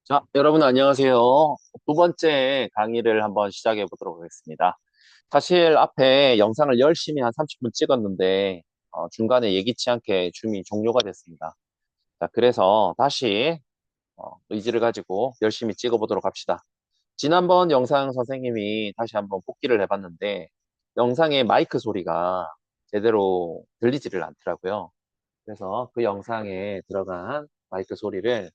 자, 여러분 안녕하세요. 두 번째 강의를 한번 시작해 보도록 하겠습니다. 사실 앞에 영상을 열심히 한 30분 찍었는데 중간에 예기치 않게 줌이 종료가 됐습니다. 자, 그래서 다시 의지를 가지고 열심히 찍어 보도록 합시다. 지난번 영상 선생님이 다시 한번 복기를 해봤는데 영상의 마이크 소리가 제대로 들리지를 않더라고요. 그래서 그 영상에 들어간 마이크 소리를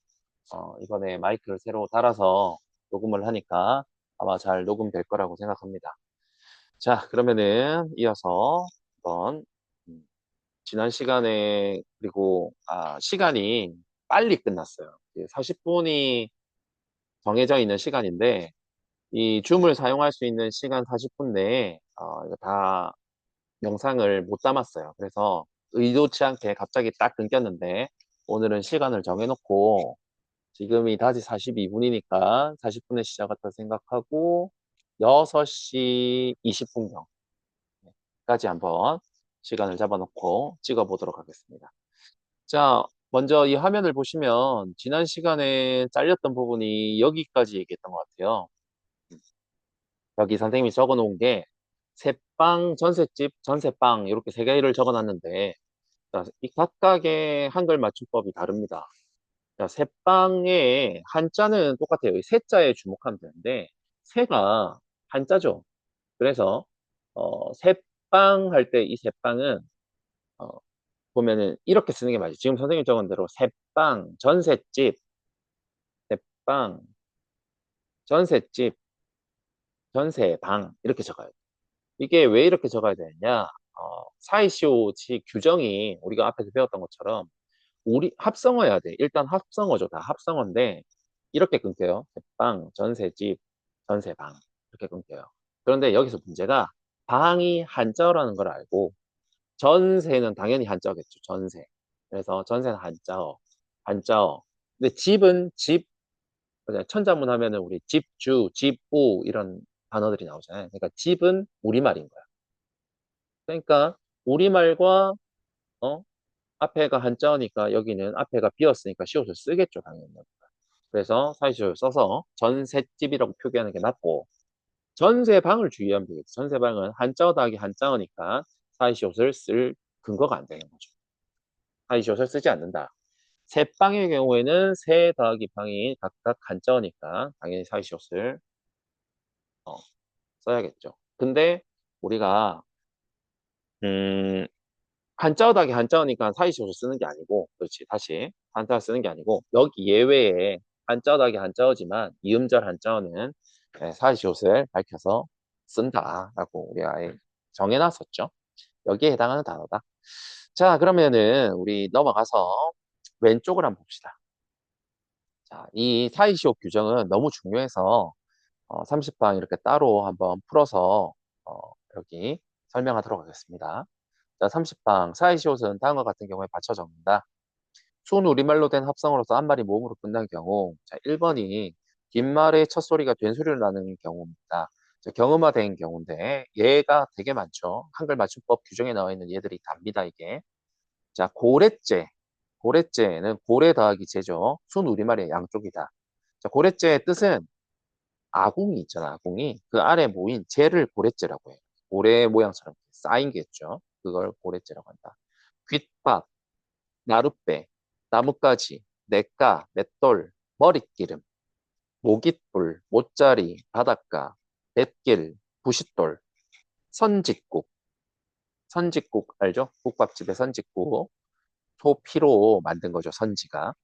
이번에 마이크를 새로 달아서 녹음을 하니까 아마 잘 녹음될 거라고 생각합니다. 자, 그러면은 이어서 한번 음, 지난 시간에 그리고 시간이 빨리 끝났어요. 40분이 정해져 있는 시간인데 이 줌을 사용할 수 있는 시간 40분 내에 이거 다 영상을 못 담았어요. 그래서 의도치 않게 갑자기 딱 끊겼는데 오늘은 시간을 정해놓고 지금이 다시 42분이니까 40분에 시작했다 생각하고 6시 20분경까지 한번 시간을 잡아놓고 찍어보도록 하겠습니다. 자, 먼저 이 화면을 보시면 지난 시간에 잘렸던 부분이 여기까지 얘기했던 것 같아요. 여기 선생님이 적어놓은 게 새빵, 전셋집, 전세빵 이렇게 세 개를 적어놨는데 자, 이 각각의 한글 맞춤법이 다릅니다. 자, 새빵의 한자는 똑같아요. 이 세자에 주목하면 되는데 새가 한자죠. 그래서 새빵 할 때 이 새빵은 어, 보면은 이렇게 쓰는 게 맞아요. 지금 선생님 적은 대로 새빵, 전셋집, 새빵, 전셋집, 전세방 이렇게 적어요. 이게 왜 이렇게 적어야 되느냐? 사이시오지 규정이 우리가 앞에서 배웠던 것처럼 우리 합성어야 돼. 일단 합성어죠. 다 합성어인데 이렇게 끊겨요. 제빵, 전세집, 전세방 이렇게 끊겨요. 그런데 여기서 문제가 방이 한자어라는 걸 알고 전세는 당연히 한자어겠죠. 전세. 그래서 전세는 한자어, 한자어. 근데 집은 집, 천자문 하면은 우리 집주, 집부 이런 단어들이 나오잖아요. 그러니까 집은 우리말인 거야. 그러니까 우리말과 어? 앞에가 한자어니까 여기는 앞에가 비었으니까 시옷을 쓰겠죠, 당연히. 그래서 사이시옷을 써서 전셋집이라고 표기하는 게 맞고 전세방을 주의하면 되겠죠. 전세방은 한자어 더하기 한자어니까 사이시옷을 쓸 근거가 안 되는 거죠. 사이시옷을 쓰지 않는다. 세방의 경우에는 세 더하기 방이 각각 한자어니까 당연히 사이시옷을 써야겠죠. 근데 우리가 음, 한자어 더하기 한자어니까 사이시옷을 쓰는 게 아니고, 그렇지, 다시 한자어 쓰는 게 아니고 여기 예외에 한자어 더하기 한자어지만 이음절 한자어는 사이시옷을 밝혀서 쓴다라고 우리가 아예 정해놨었죠. 여기에 해당하는 단어다. 자, 그러면은 우리 넘어가서 왼쪽을 한번 봅시다. 자, 이 사이시옷 규정은 너무 중요해서 30방 이렇게 따로 한번 풀어서 여기 설명하도록 하겠습니다. 자, 30방 사이시옷은 다음과 같은 경우에 받쳐 적는다. 순 우리말로 된 합성어로서 한 말이 모음으로 끝난 경우, 자, 1번이 뒷말의 첫 소리가 된 소리를 나는 경우입니다. 자, 경음화된 경우인데 얘가 되게 많죠. 한글 맞춤법 규정에 나와 있는 얘들이 답니다, 이게. 자, 고래째. 고래째는 고래 더하기 제죠. 순 우리말의 양쪽이다. 자, 고래째의 뜻은 아궁이 있잖아, 아궁이. 그 아래 모인 재를 고래째라고 해요. 고래 모양처럼 쌓인 게 있죠. 그걸 고래째라고 한다. 귓밥, 나룻배, 나뭇가지, 냇가, 맷돌, 머릿기름, 모깃불, 모짜리, 바닷가, 뱃길, 부싯돌, 선짓국. 선짓국 알죠? 국밥집의 선짓국. 소피로 만든 거죠, 선지가.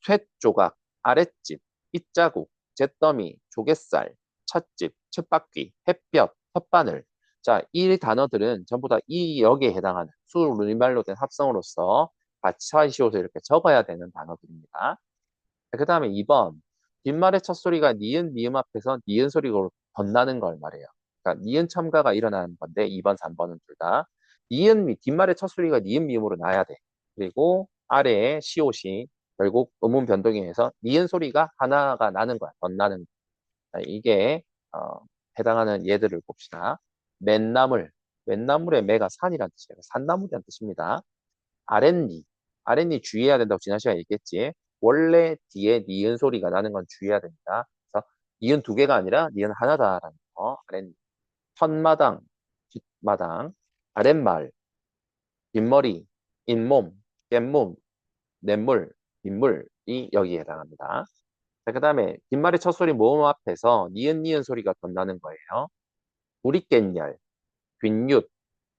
쇳조각, 아랫집, 입자국, 잿더미, 조갯살, 찻집, 쳇바퀴, 햇볕, 혓바늘. 자, 이 단어들은 전부 다 이 역에 해당하는 수우리말로 된 합성어로서 같이 사이시옷을 이렇게 적어야 되는 단어들입니다. 그 다음에 2번. 뒷말의 첫 소리가 니은, 미음 앞에서 니은 소리로 건나는 걸 말해요. 그러니까 니은 첨가가 일어나는 건데 2번, 3번은 둘 다. 뒷말의 첫 소리가 니은, 미음으로 나야 돼. 그리고 아래에 시옷이 결국 음운 변동에 의해서 니은 소리가 하나가 나는 거야. 건나는. 자, 이게 해당하는 예들을 봅시다. 맨나물. 맨나물의 매가 산이란 뜻이에요. 산나물이란 뜻입니다. 아랫니. 아랫니 주의해야 된다고 지난 시간에 얘기했지. 원래 뒤에 니은 소리가 나는 건 주의해야 됩니다. 그래서 니은 두 개가 아니라 니은 하나다라는 거. 아랫니. 첫마당, 뒷마당, 아랫말, 뒷머리, 잇몸, 깻몸, 냇물, 빗물이 여기에 해당합니다. 자, 그 다음에 뒷말의 첫 소리 모음 앞에서 니은 니은 소리가 덧나는 거예요. 우리깻열, 뒷윷,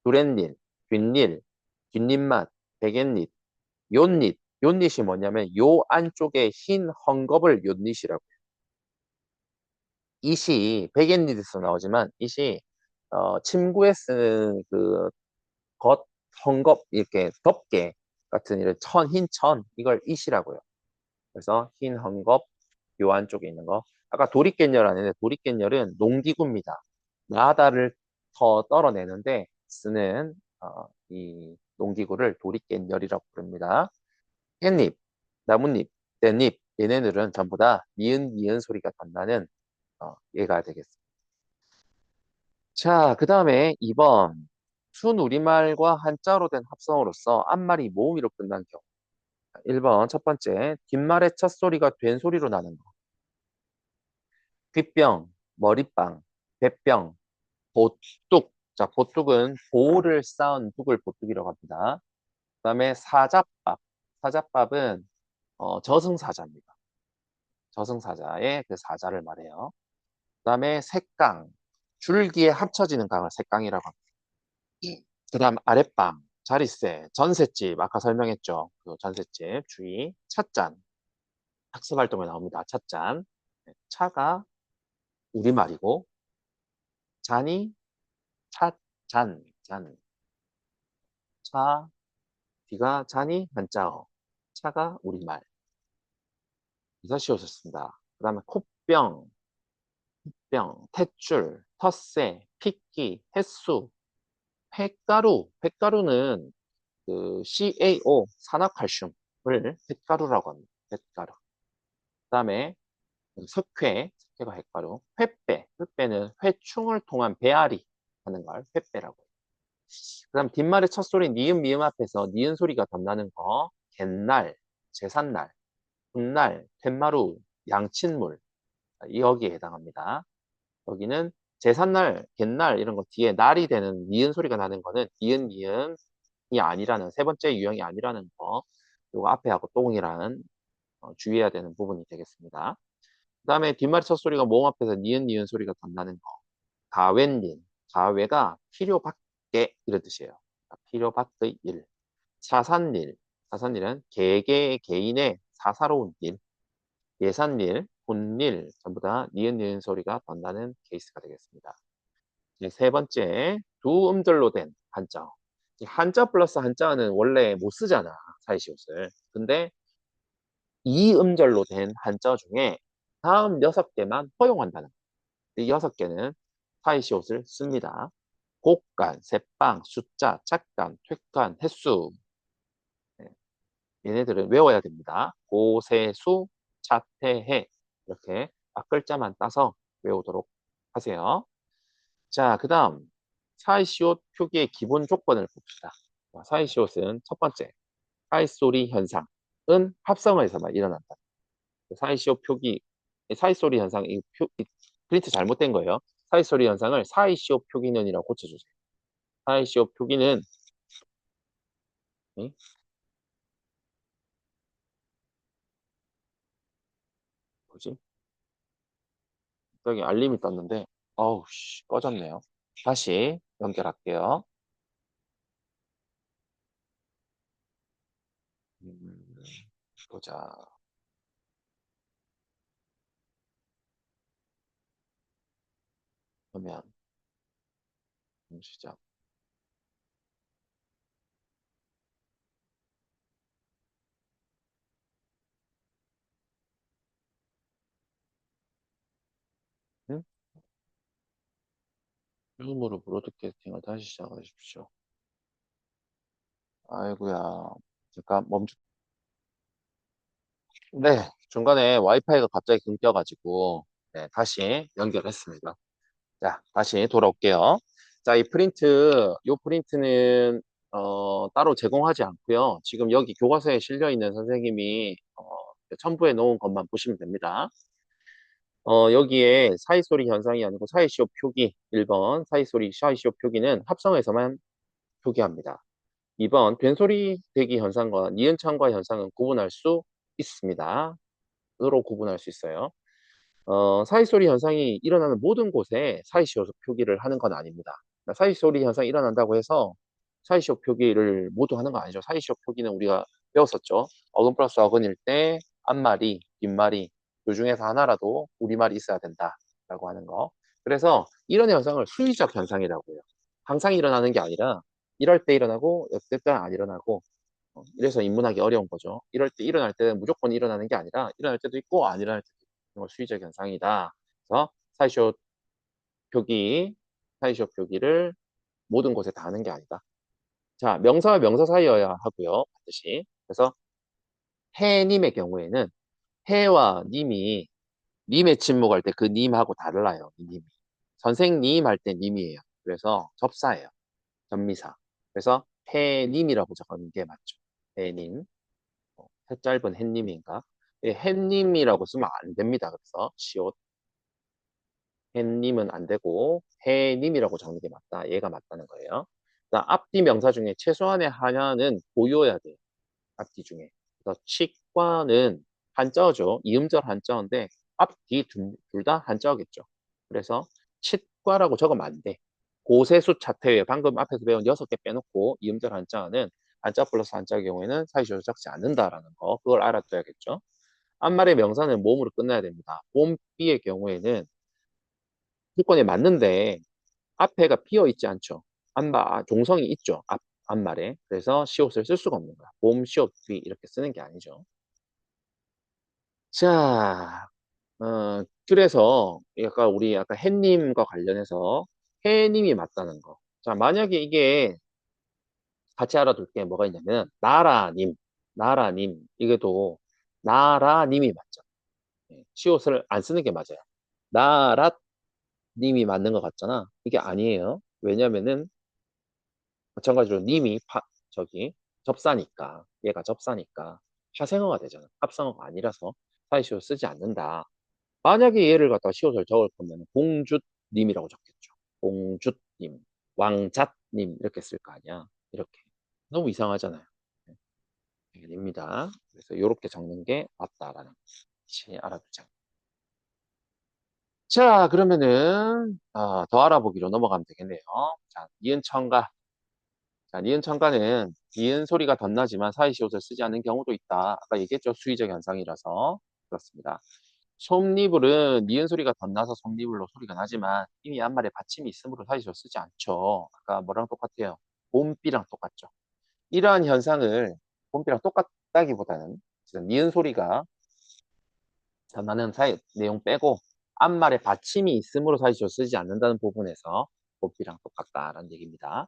두렛일, 뒷일, 뒷잎맛, 백엔잎, 욤잎. 욤잎이 뭐냐면 요 안쪽에 흰 헝겊을 욤잎이라고 해요. 잇이 백엔잎에서 나오지만 잇이 침구에 쓰는 그 겉 헝겊 이렇게 덮개 같은 이런 흰 천 이걸 잇이라고 해요. 그래서 흰 헝겊 요 안쪽에 있는 거. 아까 도리깻열 아닌데 도리깻열은 농기구입니다. 나다를 더 떨어내는데 쓰는 이 농기구를 도리깻열이라고 부릅니다. 깻잎, 나뭇잎, 뗏잎 얘네들은 전부 다 니은 니은 소리가 덧나는 얘가 되겠습니다. 자, 그 다음에 2번 순우리말과 한자로 된 합성어로서 앞말이 모음으로 끝난 경우. 1번 첫 번째 뒷말의 첫 소리가 된 소리로 나는 거. 귓병, 머리빵, 배병, 보뚝. 자, 보뚝은 보를 쌓은 뚝을 보뚝이라고 합니다. 그다음에 사자밥. 사자밥은 저승사자입니다. 저승사자의 그 사자를 말해요. 그다음에 색강. 줄기에 합쳐지는 강을 색강이라고 합니다. 그다음 아랫방, 자릿세, 전셋집 아까 설명했죠. 그 전셋집 주의. 찻잔. 학습 활동에 나옵니다. 찻잔. 네, 차가 우리말이고 잔이 차, 잔. 차, 뒤가 잔이 한자어. 차가 우리말. 이사 씌우셨습니다. 그 다음에 콧병, 탯줄, 텃세, 핏기, 햇수, 횟가루. 횟가루는 그 CaO, 산화칼슘을 횟가루라고 합니다. 횟가루. 그 다음에 석회가 횟가루. 횟배는 회충을 통한 배앓이 하는 걸 횟배라고 해요. 그 다음 뒷말의 첫 소리 니은 미음 앞에서 니은 소리가 덧나는 거 갯날, 제삿날, 훗날, 툇마루, 양친물 여기에 해당합니다. 여기는 제삿날, 갯날 이런 거 뒤에 날이 되는 니은 소리가 나는 거는 니은 미음이 아니라는 세 번째 유형이 아니라는 거. 그리고 앞에하고 똥이라는 주의해야 되는 부분이 되겠습니다. 그 다음에 뒷말의 첫 소리가 모음 앞에서 니은 니은 소리가 덧나는 거. 가웬린, 가외가 필요받게 이런 뜻이에요. 필요받의 일. 사산일, 사산일은 개개의 개인의 사사로운 일. 예산일, 혼일 전부 다 니은 니은 소리가 덧나는 케이스가 되겠습니다. 이제 세 번째, 두 음절로 된 한자어. 이 한자 플러스 한자어는 원래 못 쓰잖아, 사이시옷을. 근데 이 음절로 된 한자어 중에 다음 6개만 허용한다는 거예요. 이 6개는 사이시옷을 씁니다. 곡간, 새빵, 숫자, 착간, 퇴간, 횟수. 네, 얘네들은 외워야 됩니다. 고세수, 차태해 이렇게 앞글자만 따서 외우도록 하세요. 자, 그 다음 사이시옷 표기의 기본 조건을 봅시다. 사이시옷은 첫 번째, 사이소리 현상은 합성어에서만 일어난다. 사이시옷 표기, 사이소리 현상, 이 프린트 잘못된 거예요. 사이소리 현상을 사이시옷 표기는이라고 고쳐주세요. 사이시옷 표기는 네? 뭐지? 여기 알림이 떴는데 어우 씨 꺼졌네요. 다시 연결할게요. 음, 보자. 그러면 시작. 응? 처음으로 브로드캐스팅을 다시 시작하십시오. 아이고야. 잠깐 멈추. 네, 중간에 와이파이가 갑자기 끊겨가지고 네, 다시 연결했습니다. 자, 다시 돌아올게요. 자, 이 프린트는 따로 제공하지 않고요. 지금 여기 교과서에 실려 있는 선생님이 첨부해 놓은 것만 보시면 됩니다. 여기에 사이소리 현상이 아니고 사이시오 표기 1번 사이소리 사이시오 표기는 합성에서만 표기합니다. 2번 된소리 대기 현상과 니은창과 현상은 구분할 수 있습니다. 으로 구분할 수 있어요. 사이소리 현상이 일어나는 모든 곳에 사이시오 표기를 하는 건 아닙니다. 그러니까 사이소리 현상이 일어난다고 해서 사이시오 표기를 모두 하는 거 아니죠. 사이시오 표기는 우리가 배웠었죠. 어근 플러스 어근일 때 앞말이, 뒷말이 그 중에서 하나라도 우리말이 있어야 된다라고 하는 거. 그래서 이런 현상을 수의적 현상이라고 해요. 항상 일어나는 게 아니라 이럴 때 일어나고 이럴 때 안 일어나고 이래서 인문하기 어려운 거죠. 이럴 때 일어날 때는 무조건 일어나는 게 아니라 일어날 때도 있고 안 일어날 때도 있고 이런 걸 수의적 현상이다. 그래서 사이쇼 표기, 사이쇼 표기를 모든 곳에 다 하는 게 아니다. 자, 명사와 명사 사이여야 하고요. 반드시. 그래서 해님의 경우에는 해와 님이 님의 침묵할 때 그 님하고 달라요. 이 님이. 선생님 할 때 님이에요. 그래서 접사예요. 전미사. 그래서 해님이라고 적는 게 맞죠. 해님. 해 짧은 햇님인가? 예, 햇님이라고 쓰면 안 됩니다. 그래서 시옷 햇님은 안 되고 해님이라고 적는 게 맞다. 얘가 맞다는 거예요. 그다음 앞뒤 명사 중에 최소한의 하나는 보여야 돼요. 앞뒤 중에. 그래서 치과는 한자어죠. 이음절 한자어인데 앞뒤 둘 다 한자어겠죠. 그래서 치과라고 적으면 안 돼. 고세수 차태외 방금 앞에서 배운 6개 빼놓고 이음절 한자어는 한자 플러스 한자의 경우에는 사이조를 적지 않는다라는 거 그걸 알아둬야겠죠. 앞말의 명사는 모음으로 끝나야 됩니다. 봄비의 경우에는 조건에 맞는데 앞에가 비어 있지 않죠. 종성이 있죠. 앞말에. 그래서 시옷을 쓸 수가 없는 거야. 봄, 시옷, 비 이렇게 쓰는 게 아니죠. 자, 그래서 약간 우리 아까 해님과 관련해서 해님이 맞다는 거. 자, 만약에 이게 같이 알아둘 게 뭐가 있냐면 나라님, 나라님 이게도 나라님이 맞죠. 시옷을 안 쓰는 게 맞아요. 나라님이 맞는 것 같잖아. 이게 아니에요. 왜냐면은 마찬가지로 님이 저기 접사니까 얘가 접사니까 파생어가 되잖아. 합성어가 아니라서 사이시옷 쓰지 않는다. 만약에 얘를 갖다가 시옷을 적을 거면 공주님이라고 적겠죠. 공주님, 왕잣님 이렇게 쓸 거 아니야. 이렇게 너무 이상하잖아요. 네, 됩니다. 그래서 이렇게 적는 게 맞다라는 것이 알아두자. 자, 그러면은 더 알아보기로 넘어가면 되겠네요. 자, 니은청가. 자, 니은청가는 니은 소리가 덧나지만 사이시옷을 쓰지 않는 경우도 있다. 아까 얘기했죠. 수의적 현상이라서 그렇습니다. 솜니불은 니은 소리가 덧나서 솜니불로 소리가 나지만 이미 앞말에 받침이 있으므로 사이시옷 쓰지 않죠. 아까 뭐랑 똑같아요? 봄비랑 똑같죠. 이러한 현상을 봄비랑 똑같다기보다는 진짜 니은 소리가 덧나는 사이 내용 빼고 앞말에 받침이 있으므로 사이시옷 쓰지 않는다는 부분에서 봄비랑 똑같다라는 얘기입니다.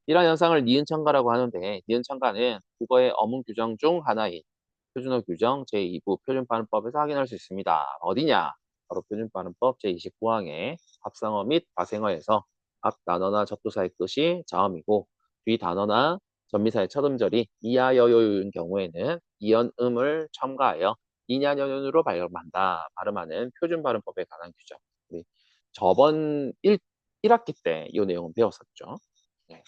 이러한 현상을 니은청가라고 하는데 니은청가는 국어의 어문 규정 중 하나인 표준어 규정 제2부 표준발음법에서 확인할 수 있습니다. 어디냐? 바로 표준발음법 제29항의 합성어 및 파생어에서 앞 단어나 접두사의 끝이 자음이고 뒤 단어나 전미사의 첫 음절이 이하여요인 경우에는 이연음을 첨가하여 이냐여연으로 발음한다. 발음하는 표준발음법에 관한 규정. 우리 저번 1학기 때 이 내용은 배웠었죠. 네,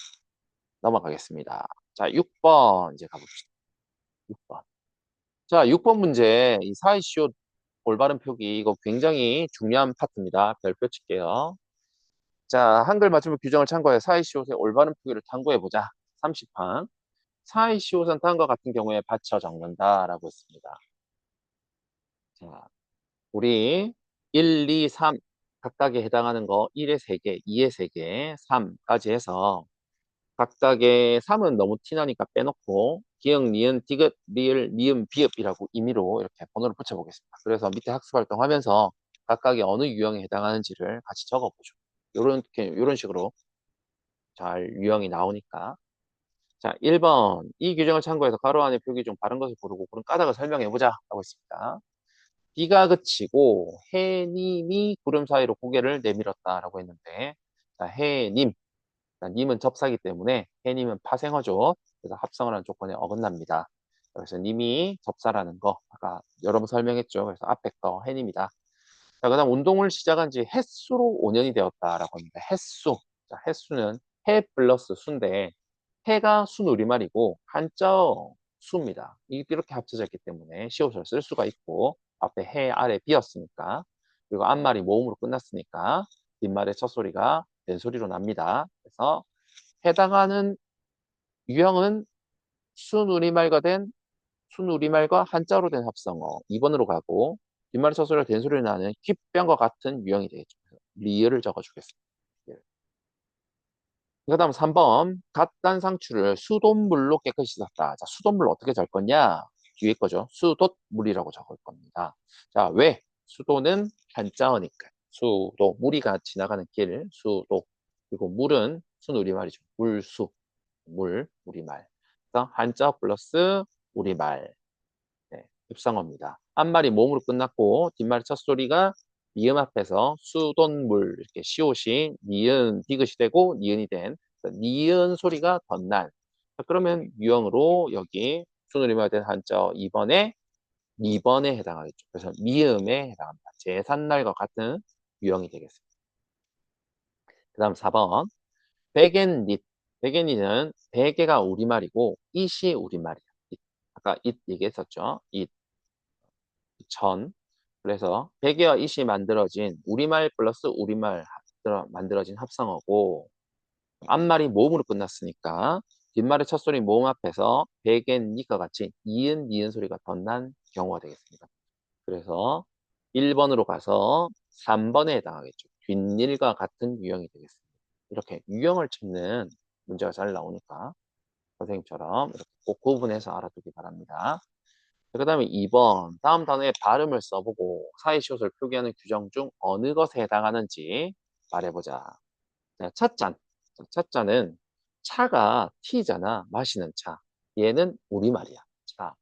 넘어가겠습니다. 자, 6번 이제 가봅시다. 6번. 자, 6번 문제, 이 사이시옷 올바른 표기, 이거 굉장히 중요한 파트입니다. 별표 칠게요. 자, 한글 맞춤 규정을 참고해 사이시옷의 올바른 표기를 탐구해보자. 30항. 사이시옷은 다음과 같은 경우에 받쳐 적는다라고 했습니다. 자, 우리 1, 2, 3 각각에 해당하는 거 1에 3개, 2에 3개, 3까지 해서 각각의 3은 너무 티나니까 빼놓고 기역, 니은, 디귿, 리을, 미음, 비읍이라고 임의로 이렇게 번호를 붙여보겠습니다. 그래서 밑에 학습 활동하면서 각각의 어느 유형에 해당하는지를 같이 적어보죠. 요런 식으로 잘 유형이 나오니까. 자, 1번. 이 규정을 참고해서 가로 안의 표기 중 바른 것을 고르고 그런 까닭을 설명해보자 하고 있습니다. 비가 그치고 해님이 구름 사이로 고개를 내밀었다라고 했는데 자, 해님. 자, 님은 접사기 때문에 해님은 파생어죠. 그래서 합성을 하는 조건에 어긋납니다. 그래서 님이 접사라는 거 아까 여러 번 설명했죠. 그래서 앞에 거 해님이다. 자, 그다음 운동을 시작한 지 햇수로 5년이 되었다라고 합니다. 햇수. 자, 햇수는 해 플러스 수인데 해가 순우리말이고 한자 수입니다. 이렇게 합쳐져 있기 때문에 시옷을 쓸 수가 있고 앞에 해 아래 비었으니까 그리고 앞말이 모음으로 끝났으니까 뒷말의 첫 소리가 된소리로 납니다. 그래서 해당하는 유형은 순우리말과 순우리말과 한자로 된 합성어 2번으로 가고 뒷말의 첫 소리가 된소리로 나는 귓병과 같은 유형이 되겠죠. 리을을 적어주겠습니다. 그다음 3번 갓단 상추를 수돗물로 깨끗이 씻었다. 자, 수돗물 어떻게 잘 거냐? 뒤에 거죠. 수돗물이라고 적을 겁니다. 자, 왜? 수도는 한자어니까. 수도, 무리가 지나가는 길, 수도. 그리고 물은 순우리말이죠. 물수, 우리말. 그래서 한자 플러스 우리말. 네, 입상어입니다. 앞말이 몸으로 끝났고 뒷말 첫 소리가 미음 앞에서 수돗물 이렇게 시옷이 니은 디귿이 되고 니은이 된 니은 소리가 덧난. 자, 그러면 유형으로 여기 순우리말 된 한자 2번에 해당하겠죠. 그래서 미음에 해당합니다. 제삿날과 같은 유형이 되겠습니다. 그 다음 4번 백앤릿. 백앤릿은 베개가 우리말이고 it이 우리말이야. 아까 it 얘기했었죠. it 천. 그래서 백이와 이시 만들어진 우리말 플러스 우리말 만들어진 합성어고 앞말이 모음으로 끝났으니까 뒷말의 첫 소리 모음 앞에서 백엔 니과 같이 이은 니은 소리가 덧난 경우가 되겠습니다. 그래서 1번으로 가서 3번에 해당하겠죠. 뒷일과 같은 유형이 되겠습니다. 이렇게 유형을 찾는 문제가 잘 나오니까 선생님처럼 이렇게 꼭 구분해서 알아두기 바랍니다. 그 다음에 2번 다음 단어의 발음을 써보고 사이시옷을 표기하는 규정 중 어느 것에 해당하는지 말해보자. 자, 찻잔. 자, 찻잔은 차가 T잖아. 마시는 차. 얘는 우리말이야. 차.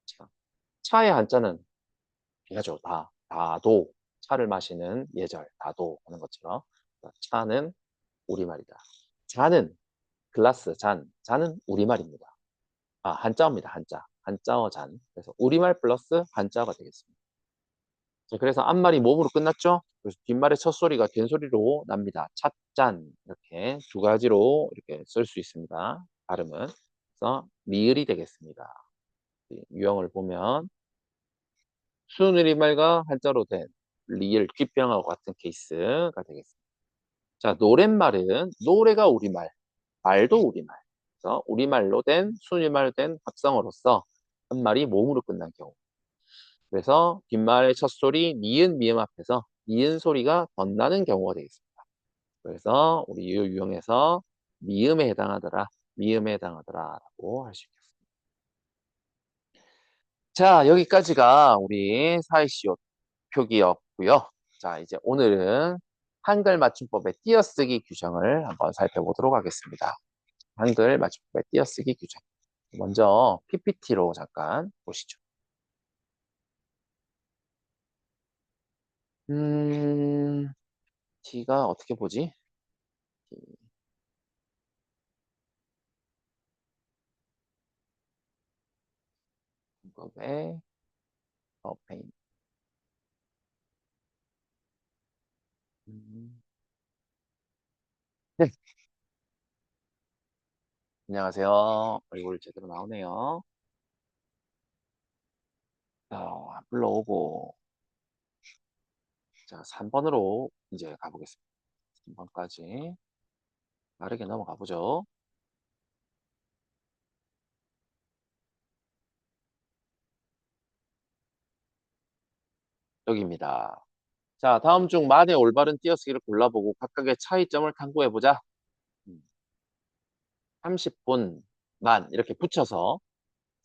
차. 차의 한자는 이거죠. 다도. 차를 마시는 예절. 다도 하는 것처럼. 자, 차는 우리말이다. 잔은 글라스, 잔. 잔은 우리말입니다. 아, 한자어입니다. 한자. 한자어 잔. 그래서 우리말 플러스 한자어가 되겠습니다. 자, 그래서 앞말이 몸으로 끝났죠? 그래서 뒷말의 첫 소리가 된소리로 납니다. 찻잔. 이렇게 두 가지로 이렇게 쓸 수 있습니다. 발음은. 그래서 리을이 되겠습니다. 이 유형을 보면 수느리말과 한자로 된 리을, 귓병하고 같은 케이스가 되겠습니다. 자, 노랫말은 노래가 우리말, 말도 우리말. 그래서 우리말로 된, 순위말로 된 합성어로서 한 말이 몸으로 끝난 경우. 그래서 뒷말의 첫 소리 니은 미음 앞에서 니은 소리가 덧나는 경우가 되겠습니다. 그래서 우리 이 유형에서 미음에 해당하더라, 미음에 해당하더라라고 할 수 있겠습니다. 자, 여기까지가 우리 사이시옷 표기였고요. 자, 이제 오늘은 한글 맞춤법의 띄어쓰기 규정을 한번 살펴보도록 하겠습니다. 한글 맞춤법의 띄어쓰기 규정. 먼저 PPT로 잠깐 보시죠. 음, T가 어떻게 보지? 방법의 페인. 네, 안녕하세요. 얼굴 제대로 나오네요. 안 불러오고. 자, 3번으로 이제 가보겠습니다. 3번까지 빠르게 넘어가 보죠. 여기입니다. 자, 다음 중 만의 올바른 띄어쓰기를 골라보고 각각의 차이점을 탐구해보자. 30분 만 이렇게 붙여서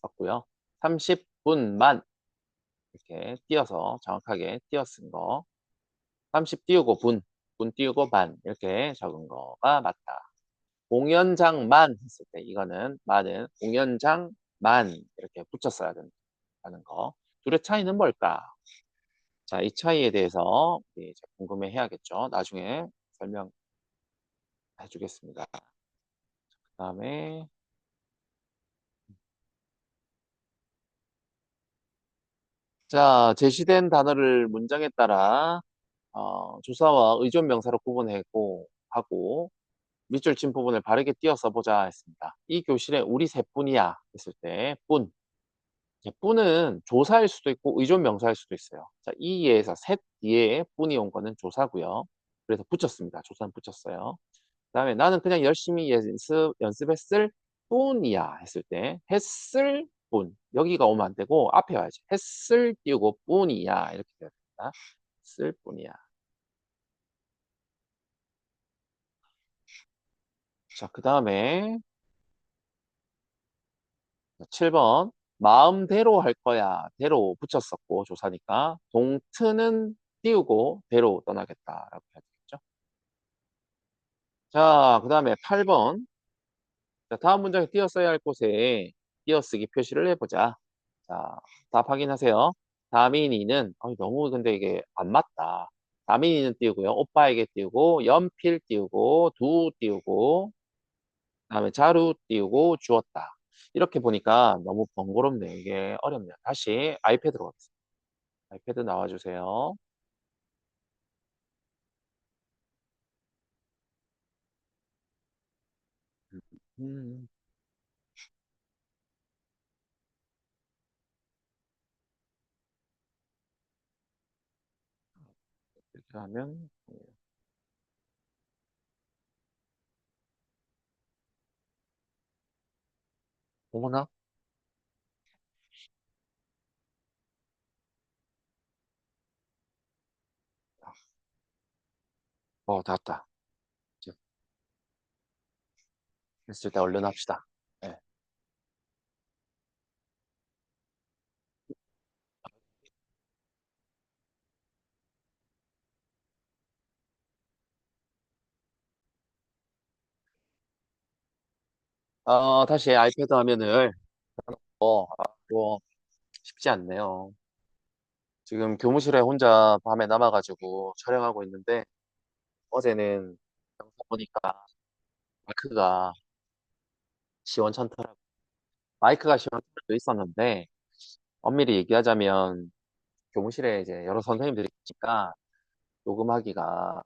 썼고요. 30분만 이렇게 띄어서 정확하게 띄어 쓴 거. 30 띄우고 분 띄우고 만 이렇게 적은 거가 맞다. 공연장만 했을 때 이거는 만은 공연장만 이렇게 붙였어야 된다는 거. 둘의 차이는 뭘까? 자, 이 차이에 대해서 이제 궁금해 해야겠죠. 나중에 설명 해주겠습니다. 그다음에 자, 제시된 단어를 문장에 따라 조사와 의존 명사로 구분하고 하고 밑줄 친 부분을 바르게 띄어 써보자 했습니다. 이 교실에 우리 셋뿐이야 했을 때 뿐. 이제 뿐은 조사일 수도 있고 의존 명사일 수도 있어요. 자, 이 예에서 셋 뒤에 뿐이 온 거는 조사고요. 그래서 붙였습니다. 조사는 붙였어요. 그다음에 나는 그냥 열심히 연습했을 뿐이야 했을 때 했을 뿐 여기가 오면 안 되고 앞에 와야지 했을 띄우고 뿐이야 이렇게 돼야 됩니다. 했을 뿐이야. 자, 그다음에 7번 마음대로 할 거야 대로 붙였었고 조사니까 동트는 띄우고 대로 떠나겠다라고 해야 되겠죠. 자, 그다음에 8번 자, 다음 문장에 띄어써야 할 곳에 띄어쓰기 표시를 해보자. 자, 답 확인하세요. 다민이는, 너무 근데 이게 안 맞다. 다민이는 띄우고요. 오빠에게 띄우고, 연필 띄우고, 두 띄우고, 그다음에 자루 띄우고, 주었다. 이렇게 보니까 너무 번거롭네. 이게 어렵네요. 다시 아이패드로 가겠습니다. 아이패드 나와주세요. 음, 이렇게 하면, 어머나? 다 왔다. 이제 했을 때 얼른 합시다. 네. 다시 아이패드 화면을 또 쉽지 않네요. 지금 교무실에 혼자 밤에 남아가지고 촬영하고 있는데 어제는 영상 보니까 마이크가 시원찮더라고요. 마이크가 시원찮도 있었는데 엄밀히 얘기하자면 교무실에 이제 여러 선생님들이 있으니까 녹음하기가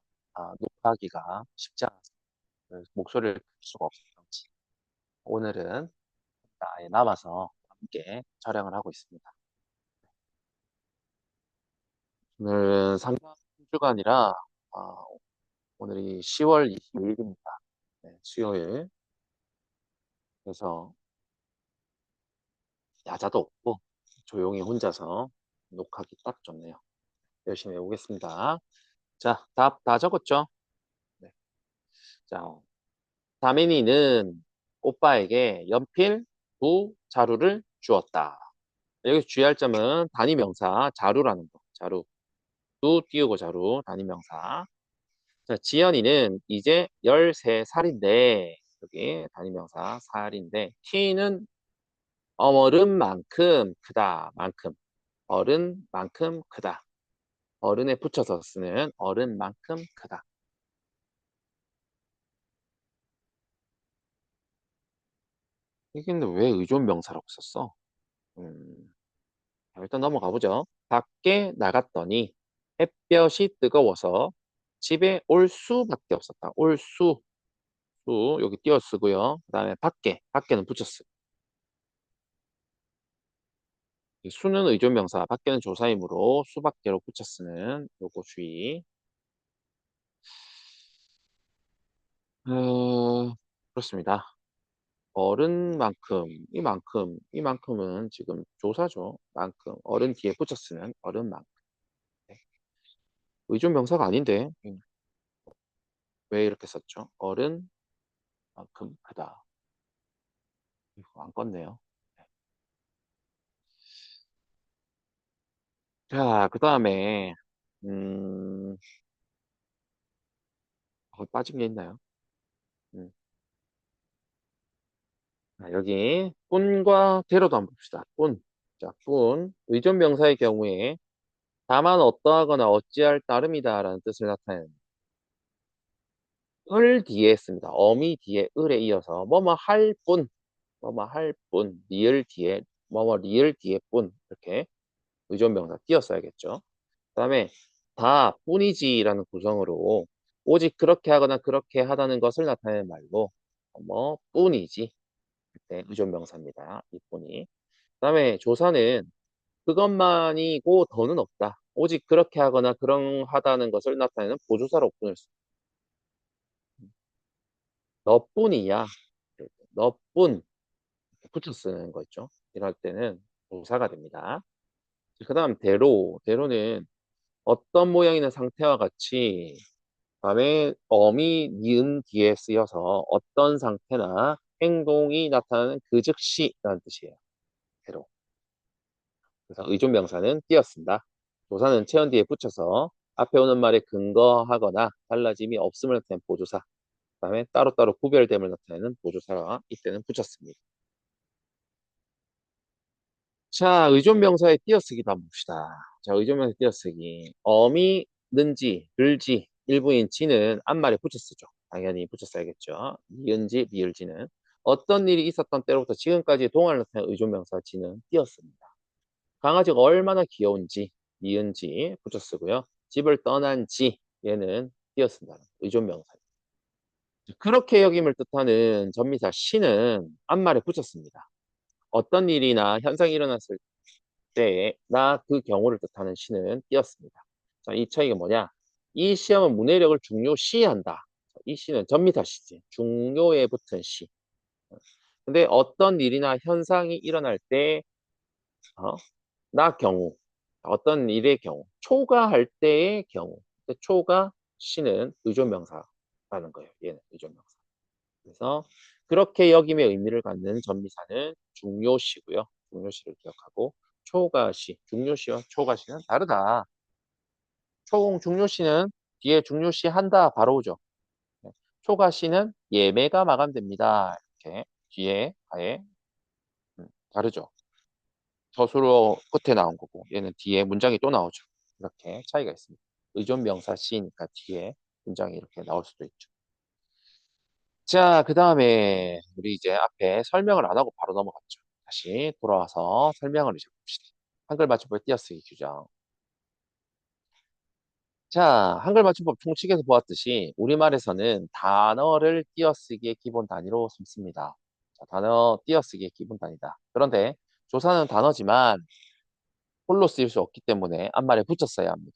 녹화하기가 쉽지 않아서 목소리를 킬 수가 없어요. 오늘은 아예 남아서 함께 촬영을 하고 있습니다. 오늘은 상담 주간이라 오늘이 10월 22일입니다. 네, 수요일. 그래서 야자도 없고 조용히 혼자서 녹화하기 딱 좋네요. 열심히 해보겠습니다. 자, 답 다 적었죠? 네. 자, 다민이는 오빠에게 연필 두 자루를 주었다. 여기서 주의할 점은 단위명사 자루라는 거. 자루. 두 띄우고 자루 단위명사. 자, 지연이는 이제 13살인데 여기 단위명사 살인데 키는 어른만큼 크다. 만큼. 어른만큼 크다. 어른에 붙여서 쓰는 어른만큼 크다. 이게 근데 왜 의존 명사라고 썼어? 음, 자, 일단 넘어가 보죠. 밖에 나갔더니 햇볕이 뜨거워서 집에 올 수밖에 없었다. 올 수, 여기 띄어 쓰고요. 그다음에 밖에는 붙였어요. 이 수는 의존 명사, 밖에는 조사이므로 수밖에로 붙여 쓰는 요거 주의. 그렇습니다. 어른만큼, 이만큼은 지금 조사죠. 만큼, 어른 뒤에 붙여 쓰는 어른만큼. 네. 의존 명사가 아닌데, 왜 이렇게 썼죠? 어른만큼 크다. 이거 안 껐네요. 네. 자, 그 다음에, 음, 거기 빠진 게 있나요? 음. 자, 여기, 꾼과 대로도 한번 봅시다. 꾼. 자, 꾼. 의존 명사의 경우에, 다만 어떠하거나 어찌할 따름이다라는 뜻을 나타내는 을 뒤에 씁니다. 어미 뒤에 을에 이어서 뭐뭐 할 뿐, 뭐뭐 할 뿐, 리을 뒤에 뭐뭐 리을 뒤에 뿐 이렇게 의존명사 띄었어야겠죠. 그다음에 다 뿐이지라는 구성으로 오직 그렇게 하거나 그렇게 하다는 것을 나타내는 말로 뭐 뿐이지 네, 의존명사입니다. 이 뿐이. 그다음에 조사는 그것만이고 더는 없다. 오직 그렇게 하거나 그런 하다는 것을 나타내는 보조사로 뿐을 씁니다. 너뿐이야. 너뿐 붙여 쓰는 거 있죠. 이럴 때는 동사가 됩니다. 그 다음 대로. 대로는 어떤 모양이나 상태와 같이 다음에 어미 니은 뒤에 쓰여서 어떤 상태나 행동이 나타나는 그 즉시라는 뜻이에요. 대로. 그래서 의존명사는 띄었습니다. 조사는 체언 뒤에 붙여서 앞에 오는 말에 근거하거나 달라짐이 없음을 나타내는 보조사. 그다음에 따로따로 구별됨을 나타내는 보조사가 이때는 붙였습니다. 자, 의존명사의 띄어쓰기도 한번 봅시다. 자, 의존명사 띄어쓰기. 어미, 는지, 을지, 일부인 지는 앞말에 붙여 쓰죠. 당연히 붙여 써야겠죠. 니은지, 리을지는. 어떤 일이 있었던 때로부터 지금까지 동안을 나타내는 의존명사 지는 띄었습니다. 강아지가 얼마나 귀여운지, 니은지 붙여 쓰고요. 집을 떠난지, 얘는 띄었습니다. 의존명사. 그렇게 여김을 뜻하는 전미사 시는 앞말에 붙였습니다. 어떤 일이나 현상이 일어났을 때에 나 그 경우를 뜻하는 시는 띄었습니다. 자, 이 차이가 뭐냐? 이 시험은 문해력을 중요시한다. 이 시는 전미사 시지. 중요에 붙은 시. 근데 어떤 일이나 현상이 일어날 때, 어? 나 경우, 어떤 일의 경우, 초과할 때의 경우. 초과 시는 의존명사라는 거예요. 얘는 의존명사. 그래서 그렇게 여김의 의미를 갖는 전미사는 중요시고요. 중요시를 기억하고 초가시, 중요시와 초가시는 다르다. 중요시는 뒤에 중요시 한다 바로 오죠. 네. 초가시는 예매가 마감됩니다. 이렇게 뒤에 아예 다르죠. 저수로 끝에 나온 거고 얘는 뒤에 문장이 또 나오죠. 이렇게 차이가 있습니다. 의존명사 시니까 뒤에 문장이 이렇게 나올 수도 있죠. 자, 그 다음에 우리 이제 앞에 설명을 안 하고 바로 넘어갔죠. 다시 돌아와서 설명을 이제 봅시다. 한글 맞춤법 띄어쓰기 규정. 자, 한글 맞춤법 총칙에서 보았듯이 우리말에서는 단어를 띄어쓰기의 기본 단위로 삼습니다. 자, 단어 띄어쓰기의 기본 단위다. 그런데 조사는 단어지만 홀로 쓰일 수 없기 때문에 앞말에 붙였어야 합니다.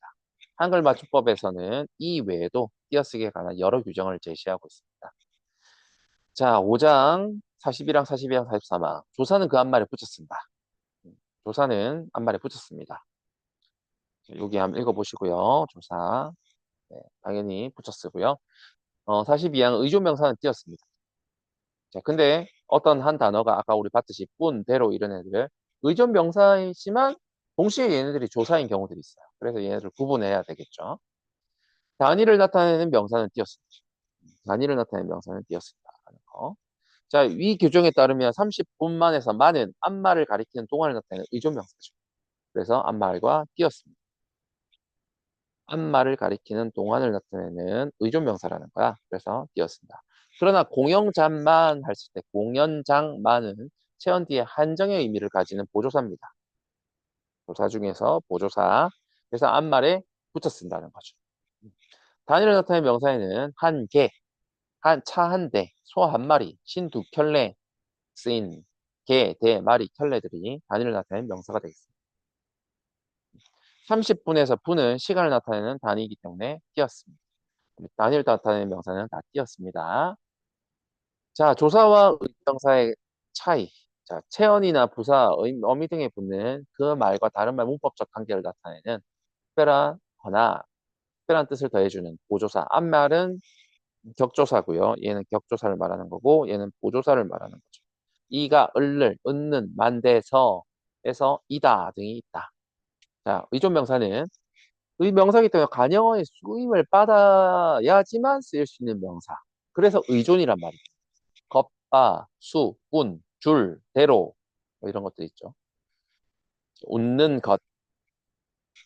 한글 맞춤법에서는 이 외에도 띄어쓰기에 관한 여러 규정을 제시하고 있습니다. 자, 5장 42랑 42랑 43항. 조사는 그 앞말에 붙였습니다. 조사는 앞말에 붙였습니다. 여기 한번 읽어보시고요. 조사. 네, 당연히 붙여 쓰고요. 42항 의존명사는 띄었습니다. 자, 근데 어떤 한 단어가 아까 우리 봤듯이 뿐, 대로 이런 애들 의존명사이지만 동시에 얘네들이 조사인 경우들이 있어요. 그래서 얘네들 구분해야 되겠죠. 단위를 나타내는 명사는 띄었습니다. 단위를 나타내는 명사는 띄었습니다. 라는 거. 자, 위 규정에 따르면 30분만에서 많은 앞말을 가리키는 동안을 나타내는 의존명사죠. 그래서 앞말과 띄었습니다. 앞말을 가리키는 동안을 나타내는 의존명사라는 거야. 그래서 띄었습니다. 그러나 공영장만 했을 때 공연장만은 체언 뒤에 한정의 의미를 가지는 보조사입니다. 조사 중에서 보조사. 그래서 앞말에 붙여 쓴다는 거죠. 단위를 나타내는 명사에는 한 개, 차 한 대, 소 한 마리, 신 두 켤레 쓰인 개, 대, 마리, 켤레들이 단위를 나타내는 명사가 되겠습니다. 30분에서 분은 시간을 나타내는 단위이기 때문에 띄었습니다. 단위를 나타내는 명사는 다 띄었습니다. 자, 조사와 의명사의 차이. 자, 체언이나 부사, 어미 등에 붙는 그 말과 다른 말 문법적 관계를 나타내는 특별하거나 특별한 뜻을 더해주는 보조사. 앞말은 격조사고요. 얘는 격조사를 말하는 거고 얘는 보조사를 말하는 거죠. 이가 을를, 은는, 만대서, 에서, 이다 등이 있다. 자, 의존명사는 의명사이기 때문에 관형어의 쓰임을 받아야지만 쓰일 수 있는 명사. 그래서 의존이란 말이에요. 겉바, 수, 꾼, 줄, 대로 뭐 이런 것들 있죠. 웃는 것,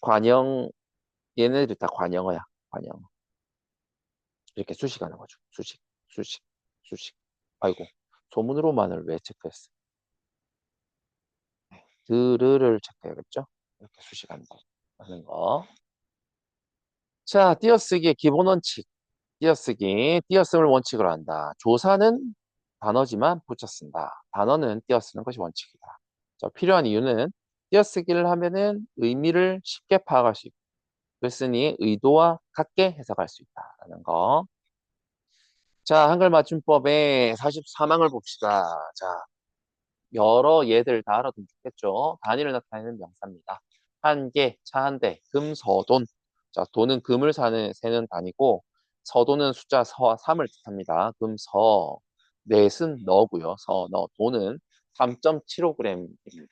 관형 얘네들이 다 관형어야. 관형. 이렇게 수식하는 거죠. 수식, 수식, 수식. 아이고, 소문으로만을 왜 체크했어? 드르를 체크해야겠죠? 이렇게 수식한다. 하는 거. 자, 띄어쓰기의 기본 원칙. 띄어쓰기, 띄어쓰기를 원칙으로 한다. 조사는 단어지만 붙여 쓴다. 단어는 띄어쓰는 것이 원칙이다. 자, 필요한 이유는 띄어쓰기를 하면은 의미를 쉽게 파악할 수 있고, 글쓴이의 의도와 같게 해석할 수 있다라는 거. 자, 한글 맞춤법의 44망을 봅시다. 자, 여러 예들 다 알아두면 좋겠죠. 단위를 나타내는 명사입니다. 한 개, 차 한 대, 금, 서, 돈. 자, 돈은 금을 세는 단위고, 서돈은 숫자 서와 3을 뜻합니다. 금, 서, 넷은 너고요. 서, 너. 돈은 3.75g입니다.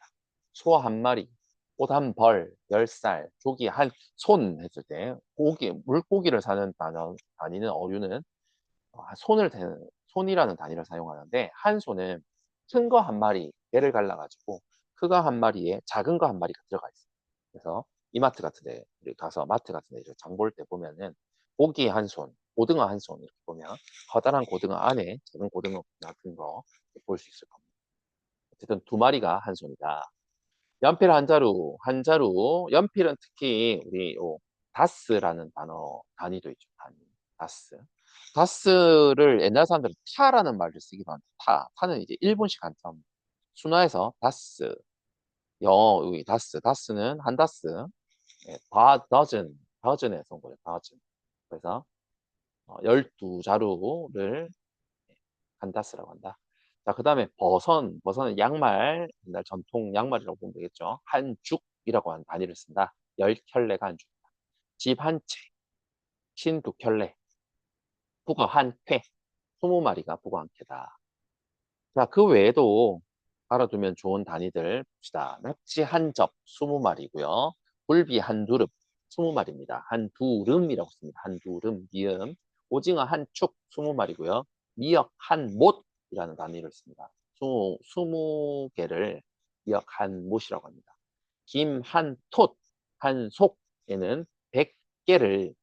소 한 마리, 옷 한 벌, 10살, 조기 한 손 했을 때, 고기, 물고기를 사는 단위는 어류는 손을 대는 손이라는 단위를 사용하는데 한 손은 큰 거 한 마리 개를 갈라가지고 큰 거 한 마리에 작은 거 한 마리가 들어가 있어요. 그래서 이마트 같은 데 우리 가서 마트 같은 데 장 볼 때 보면은 고기 한 손, 고등어 한 손 이렇게 보면 커다란 고등어 안에 작은 고등어 같은 거 볼 수 있을 겁니다. 어쨌든 두 마리가 한 손이다. 연필 한 자루, 한 자루. 연필은 특히 우리 다스라는 단위도 있죠. 단위. 다스. 다스를 옛날 사람들은 타라는 말을 쓰기도 합니다. 타는 이제 일본식 한자음. 순화해서 다스. 영어, 여기 다스. 다스는 한 다스. 예, 더즌에서 온 거예요. 더즌. 그래서 12자루를 간다스라고 한다. 자, 그 다음에 버선은 양말, 옛날 전통 양말이라고 보면 되겠죠. 한 죽이라고 하는 단위를 쓴다. 10켤레가 한 죽. 집 한 채, 신 두 켤레, 북어 한 쾌, 20마리가 북어 한 쾌다. 자, 그 외에도 알아두면 좋은 단위들 봅시다. 낙지 한 접, 20마리고요. 굴비 한 두릅, 20마리입니다. 한 두름이라고 씁니다. 한 두름, 미음. 오징어 한 축, 20마리고요. 미역 한 못이라는 단위를 씁니다. 20개를 미역 한 못이라고 합니다. 김 한 톳, 한 속에는 100개를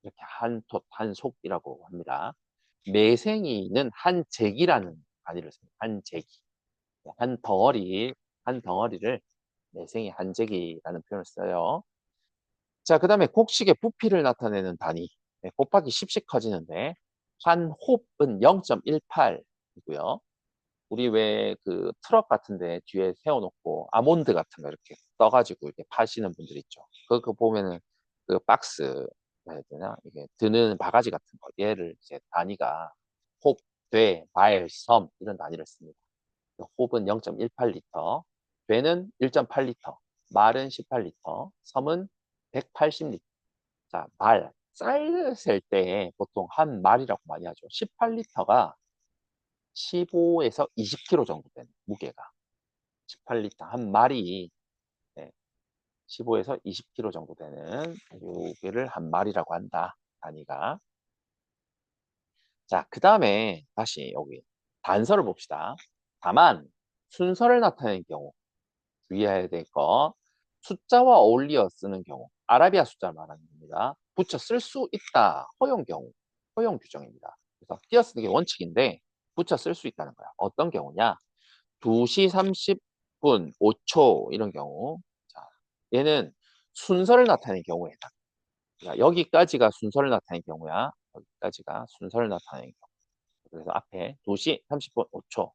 이렇게 한 톳, 한 속이라고 합니다. 매생이는 한 잭이라는 단위를 씁니다. 한 잭이. 한 덩어리, 한 덩어리를 매생이 한 잭이라는 표현을 써요. 자, 그 다음에 곡식의 부피를 나타내는 단위. 네, 곱하기 10씩 커지는데, 한 홉은 0.18이고요. 우리 왜 그 트럭 같은데 뒤에 세워놓고 아몬드 같은 거 이렇게 떠가지고 이렇게 파시는 분들 있죠. 그거 보면은 그 박스 해야 되나? 이게 드는 바가지 같은 거. 얘를 이제 단위가 홉, 돼, 발, 섬 이런 단위를 씁니다. 홉은 0.18리터, 되는 1.8리터, 말은 18리터, 섬은 180리터. 자, 쌀 셀 때 보통 한 말이라고 많이 하죠. 18리터가 15에서 20kg 정도 되는 무게가. 18리터 한 마리, 네, 15에서 20kg 정도 되는 무게를 한 마리라고 한다. 단위가. 자, 그 다음에 다시 여기 단서를 봅시다. 다만 순서를 나타내는 경우 주의해야 될 거, 숫자와 어울리어 쓰는 경우, 아라비아 숫자를 말하는 겁니다. 붙여 쓸 수 있다. 허용 경우, 허용 규정입니다. 그래서 띄어쓰기 원칙인데 붙여 쓸 수 있다는 거야. 어떤 경우냐? 2시 30분 5초 이런 경우. 자, 얘는 순서를 나타내는 경우에 해당. 자, 여기까지가 순서를 나타내는 경우야. 여기까지가 순서를 나타내는 경우. 그래서 앞에 2시 30분 5초.